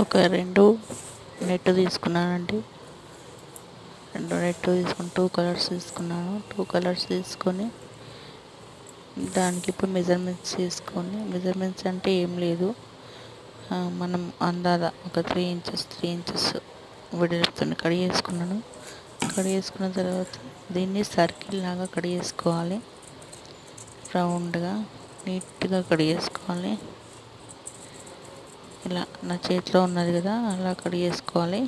ఒక 2 నెట్ తీసుకున్నానండి. 2 నెట్ తీసుకుని 2 కలర్స్ తీసుకున్నాను. 2 కలర్స్ తీసుకొని దానికి ఇప్పుడు మెజర్మెంట్స్ అంటే ఏం లేదు, మనం అందాల ఒక 3 ఇంచెస్ వెడల్పుతో కడిగేసుకున్నాను. కడిగేసుకున్న తర్వాత దీన్ని సర్కిల్ లాగా కడిగేసుకోవాలి. రౌండ్గా నీట్గా కడిగేసుకోవాలి. ఇలా నా చేతిలో ఉన్నది కదా, అలా కడిగేసుకోవాలి.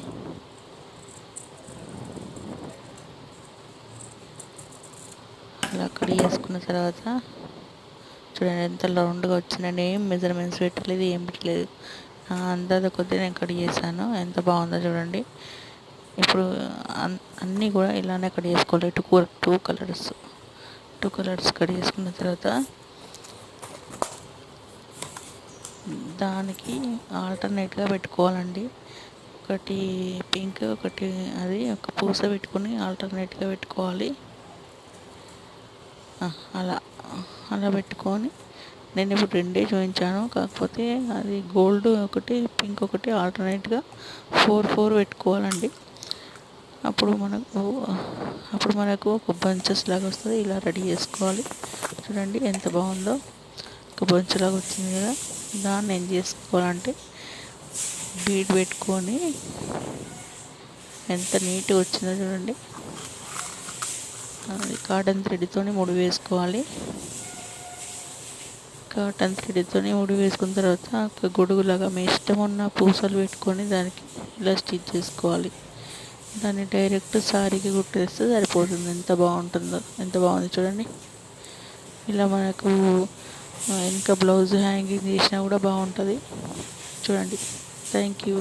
అలా కడిగేసుకున్న తర్వాత చూడండి ఎంత రౌండ్గా వచ్చిందండి. ఏం మెజర్మెంట్స్ పెట్టలేదు, ఏం పెట్టలేదు. అందాజ కొద్దీ నేను కడిగేసాను. ఎంత బాగుందో చూడండి. ఇప్పుడు అన్నీ కూడా ఇలానే కడిగేసుకోవాలి. 2 కలర్స్ కడిగేసుకున్న తర్వాత దానికి ఆల్టర్నేట్గా పెట్టుకోవాలండి. ఒకటి పింక్, ఒకటి అది ఒక పూస పెట్టుకొని ఆల్టర్నేట్గా పెట్టుకోవాలి. అలా పెట్టుకొని నేను ఇప్పుడు 2 చూపించాను. కాకపోతే అది గోల్డ్ ఒకటి, పింక్ ఒకటి ఆల్టర్నేట్గా 4 పెట్టుకోవాలండి. అప్పుడు మనకు ఒక బంచెస్ లాగా వస్తుంది. ఇలా రెడీ చేసుకోవాలి. చూడండి ఎంత బాగుందో, ఒక బంచ్ లాగా వచ్చింది కదా. దాన్ని ఏం చేసుకోవాలంటే బీడ్ పెట్టుకొని ఎంత నీట్గా వచ్చిందో చూడండి. కాటన్ థ్రెడ్తో ముడి వేసుకోవాలి. కాటన్ థ్రెడ్తో ముడి వేసుకున్న తర్వాత ఒక గొడుగులాగా మీ ఇష్టం ఉన్న పూసలు పెట్టుకొని దానికి ఇలా స్టిచ్ చేసుకోవాలి. దాన్ని డైరెక్ట్ సారీకి కుట్టేస్తే సరిపోతుంది. ఎంత బాగుంది చూడండి. ఇలా మనకు ఇంకా బ్లౌజ్ హ్యాంగింగ్ చేసినా కూడా బాగుంటుంది చూడండి. Thank you.